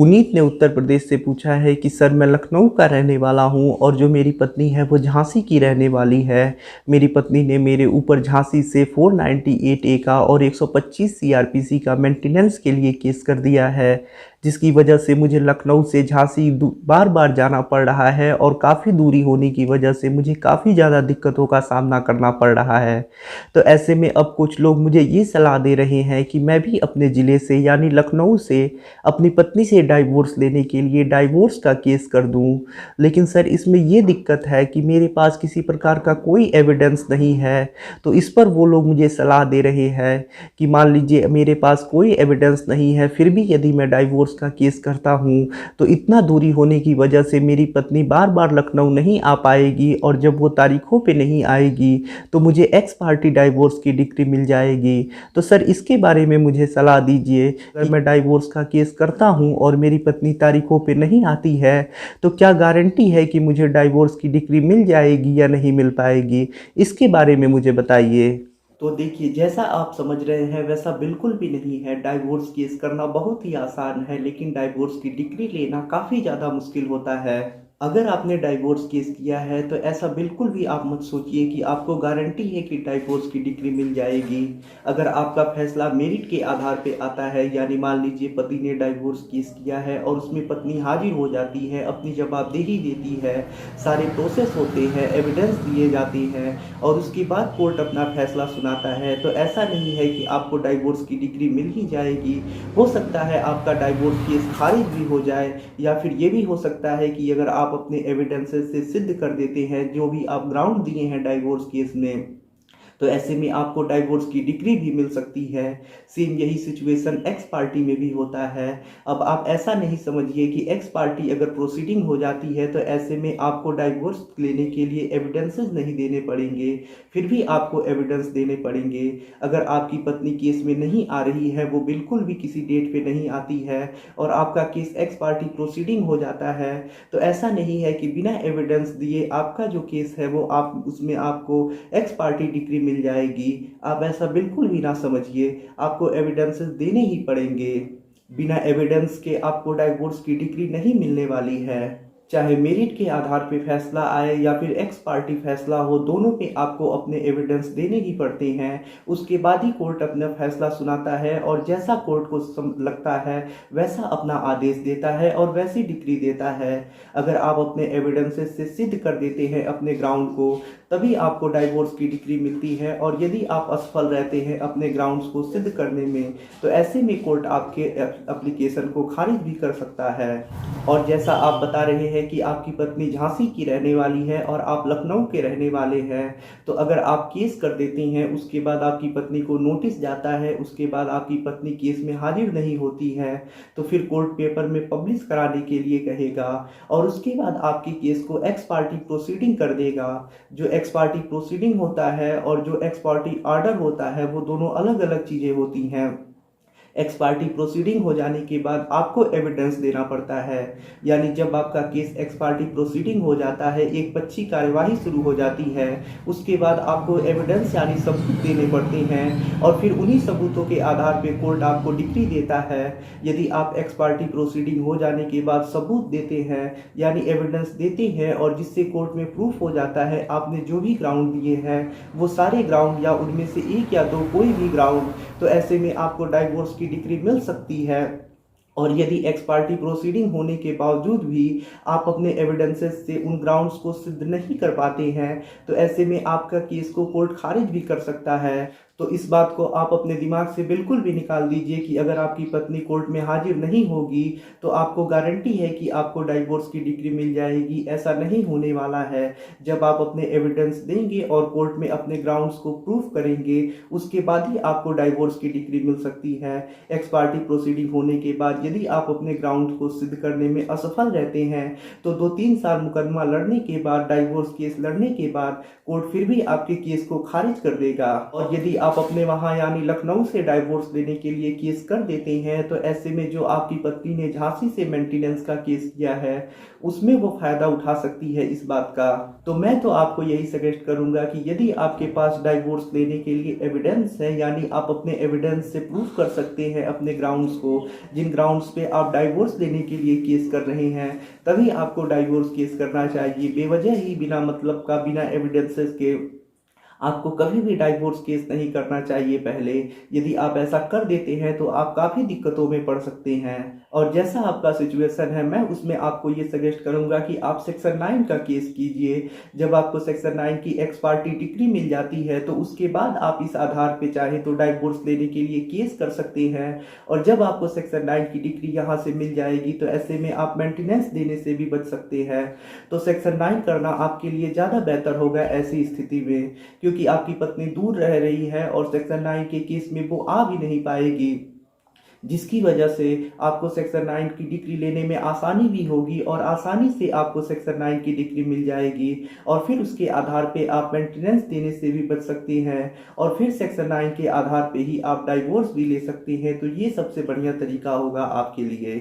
पुनीत ने उत्तर प्रदेश से पूछा है कि सर मैं लखनऊ का रहने वाला हूं और जो मेरी पत्नी है वो झांसी की रहने वाली है। मेरी पत्नी ने मेरे ऊपर झांसी से 498 ए का और 125 सीआरपीसी का मेंटेनेंस के लिए केस कर दिया है, जिसकी वजह से मुझे लखनऊ से झांसी बार बार जाना पड़ रहा है और काफ़ी दूरी होने की वजह से मुझे काफ़ी ज़्यादा दिक्कतों का सामना करना पड़ रहा है। तो ऐसे में अब कुछ लोग मुझे ये सलाह दे रहे हैं कि मैं भी अपने ज़िले से यानी लखनऊ से अपनी पत्नी से डाइवोर्स लेने के लिए डाइवोर्स का केस कर दूं। लेकिन सर इसमें ये दिक्कत है कि मेरे पास किसी प्रकार का कोई एविडेंस नहीं है। तो इस पर वो लोग मुझे सलाह दे रहे हैं कि मान लीजिए मेरे पास कोई एविडेंस नहीं है, फिर भी यदि मैं डाइवोर्स का केस करता हूँ तो इतना दूरी होने की वजह से मेरी पत्नी बार बार लखनऊ नहीं आ पाएगी और जब वो तारीखों पे नहीं आएगी तो मुझे एक्स पार्टी डाइवोर्स की डिक्री मिल जाएगी। तो सर इसके बारे में मुझे सलाह दीजिए। अगर मैं डाइवोर्स का केस करता हूं और मेरी पत्नी तारीखों पे नहीं आती है तो क्या गारंटी है कि मुझे डाइवोर्स की डिक्री मिल जाएगी या नहीं मिल पाएगी? इसके बारे में मुझे बताइए। तो देखिए, जैसा आप समझ रहे हैं वैसा बिल्कुल भी नहीं है। डाइवोर्स केस करना बहुत ही आसान है, लेकिन डाइवोर्स की डिक्री लेना काफ़ी ज़्यादा मुश्किल होता है। अगर आपने डाइवोर्स केस किया है तो ऐसा बिल्कुल भी आप मत सोचिए कि आपको गारंटी है कि डाइवोर्स की डिक्री मिल जाएगी। अगर आपका फैसला मेरिट के आधार पे आता है, यानी मान लीजिए पति ने डाइवोर्स केस किया है और उसमें पत्नी हाजिर हो जाती है, अपनी जवाबदेही देती है, सारे प्रोसेस होते हैं, एविडेंस दिए जाते हैं और उसके बाद कोर्ट अपना फैसला सुनाता है, तो ऐसा नहीं है कि आपको डाइवोर्स की डिक्री मिल ही जाएगी। हो सकता है आपका डाइवोर्स केस खारिज भी हो जाए, या फिर ये भी हो सकता है कि अगर आप अपने एविडेंसेस से सिद्ध कर देते हैं जो भी आप ग्राउंड दिए हैं डाइवोर्स केस में, तो ऐसे में आपको डाइवोर्स की डिक्री भी मिल सकती है। सेम यही सिचुएशन एक्स पार्टी में भी होता है। अब आप ऐसा नहीं समझिए कि एक्स पार्टी अगर प्रोसीडिंग हो जाती है तो ऐसे में आपको डाइवोर्स लेने के लिए एविडेंसेस नहीं देने पड़ेंगे, फिर भी आपको एविडेंस देने पड़ेंगे। अगर आपकी पत्नी केस में नहीं आ रही है, वो बिल्कुल भी किसी डेट पे नहीं आती है और आपका केस एक्स पार्टी प्रोसीडिंग हो जाता है, तो ऐसा नहीं है कि बिना एविडेंस दिए आपका जो केस है वो आप उसमें आपको एक्स पार्टी डिक्री मिल जाएगी। आप ऐसा बिल्कुल भी ना समझिए, आपको एविडेंसेस देने ही पड़ेंगे। बिना एविडेंस के आपको डाइवोर्स की डिक्री नहीं मिलने वाली है। चाहे मेरिट के आधार पे फैसला आए या फिर एक्स पार्टी फैसला हो, दोनों पे आपको अपने एविडेंस देने ही पड़ते हैं। उसके बाद ही कोर्ट अपना फैसला सुनाता है और जैसा कोर्ट को लगता है वैसा अपना आदेश देता है और वैसी डिक्री देता है। अगर आप अपने एविडेंसेस से सिद्ध कर देते हैं अपने ग्राउंड को, तभी आपको डाइवोर्स की डिक्री मिलती है। और यदि आप असफल रहते हैं अपने ग्राउंड्स को सिद्ध करने में, तो ऐसे में कोर्ट आपके एप्लीकेशन को खारिज भी कर सकता है। और जैसा आप बता रहे हैं कि आपकी पत्नी झांसी की रहने वाली है और आप लखनऊ के रहने वाले हैं, तो अगर आप केस कर देते हैं, उसके बाद आपकी पत्नी को नोटिस जाता है, उसके बाद आपकी पत्नी केस में हाजिर नहीं होती है, तो फिर कोर्ट पेपर में पब्लिश कराने के लिए कहेगा और उसके बाद आपके केस को एक्स पार्टी प्रोसीडिंग कर देगा। जो एक्स पार्टी प्रोसीडिंग होता है और जो एक्स पार्टी ऑर्डर होता है वो दोनों अलग अलग चीज़ें होती हैं। एक्स पार्टी प्रोसीडिंग हो जाने के बाद आपको एविडेंस देना पड़ता है, यानी जब आपका केस एक्स पार्टी प्रोसीडिंग हो जाता है, एक पक्षी कार्यवाही शुरू हो जाती है, उसके बाद आपको एविडेंस यानी सबूत देने पड़ते हैं और फिर उन्हीं सबूतों के आधार पे कोर्ट आपको डिक्री देता है। यदि आप एक्स पार्टी प्रोसीडिंग हो जाने के बाद सबूत देते हैं यानी एविडेंस देते हैं और जिससे कोर्ट में प्रूफ हो जाता है आपने जो भी ग्राउंड दिए हैं वो सारे ग्राउंड या उनमें से एक या दो कोई भी ग्राउंड, तो ऐसे में आपको डाइवोर्स की डिक्री मिल सकती है। और यदि एक्स पार्टी प्रोसीडिंग होने के बावजूद भी आप अपने एविडेंसेस से उन ग्राउंड्स को सिद्ध नहीं कर पाते हैं, तो ऐसे में आपका केस को कोर्ट खारिज भी कर सकता है। तो इस बात को आप अपने दिमाग से बिल्कुल भी निकाल दीजिए कि अगर आपकी पत्नी कोर्ट में हाजिर नहीं होगी तो आपको गारंटी है कि आपको डाइवोर्स की डिक्री मिल जाएगी। ऐसा नहीं होने वाला है। जब आप अपने एविडेंस देंगे और कोर्ट में अपने ग्राउंड्स को प्रूफ करेंगे, उसके बाद ही आपको डाइवोर्स की डिक्री मिल सकती है। एक्स पार्टी प्रोसीडिंग होने के बाद यदि आप अपने ग्राउंड को सिद्ध करने में असफल रहते हैं तो 2-3 साल मुकदमा लड़ने के बाद, डाइवोर्स केस लड़ने के बाद कोर्ट फिर भी आपके केस को खारिज कर देगा। और यदि आप अपने वहाँ यानी लखनऊ से डाइवोर्स लेने के लिए केस कर देते हैं, तो ऐसे में जो आपकी पत्नी ने झांसी से मेंटेनेंस का केस किया है उसमें वो फ़ायदा उठा सकती है इस बात का। तो मैं तो आपको यही सजेस्ट करूंगा कि यदि आपके पास डाइवोर्स लेने के लिए एविडेंस है, यानी आप अपने एविडेंस से प्रूव कर सकते हैं अपने ग्राउंड्स को, जिन ग्राउंड्स पे आप डाइवोर्स लेने के लिए केस कर रहे हैं, तभी आपको डाइवोर्स केस करना चाहिए। बेवजह ही बिना मतलब का, बिना एविडेंसेस के आपको कभी भी डाइवोर्स केस नहीं करना चाहिए पहले। यदि आप ऐसा कर देते हैं तो आप काफ़ी दिक्कतों में पड़ सकते हैं। और जैसा आपका सिचुएशन है, मैं उसमें आपको ये सजेस्ट करूंगा कि आप सेक्शन 9 का केस कीजिए। जब आपको सेक्शन 9 की एक्स पार्टी डिग्री मिल जाती है तो उसके बाद आप इस आधार पे चाहे तो डाइवोर्स लेने के लिए केस कर सकते हैं। और जब आपको सेक्शन 9 की डिग्री यहाँ से मिल जाएगी तो ऐसे में आप मेंटेनेंस देने से भी बच सकते हैं। तो सेक्शन 9 करना आपके लिए ज़्यादा बेहतर होगा ऐसी स्थिति में, क्योंकि आपकी पत्नी दूर रह रही है और सेक्शन 9 के केस में वो आ भी नहीं पाएगी, जिसकी वजह से आपको सेक्शन 9 की डिग्री लेने में आसानी भी होगी और आसानी से आपको सेक्शन 9 की डिग्री मिल जाएगी। और फिर उसके आधार पे आप मेंटेनेंस देने से भी बच सकती हैं और फिर सेक्शन 9 के आधार पे ही आप डाइवोर्स भी ले सकती हैं। तो ये सबसे बढ़िया तरीका होगा आपके लिए।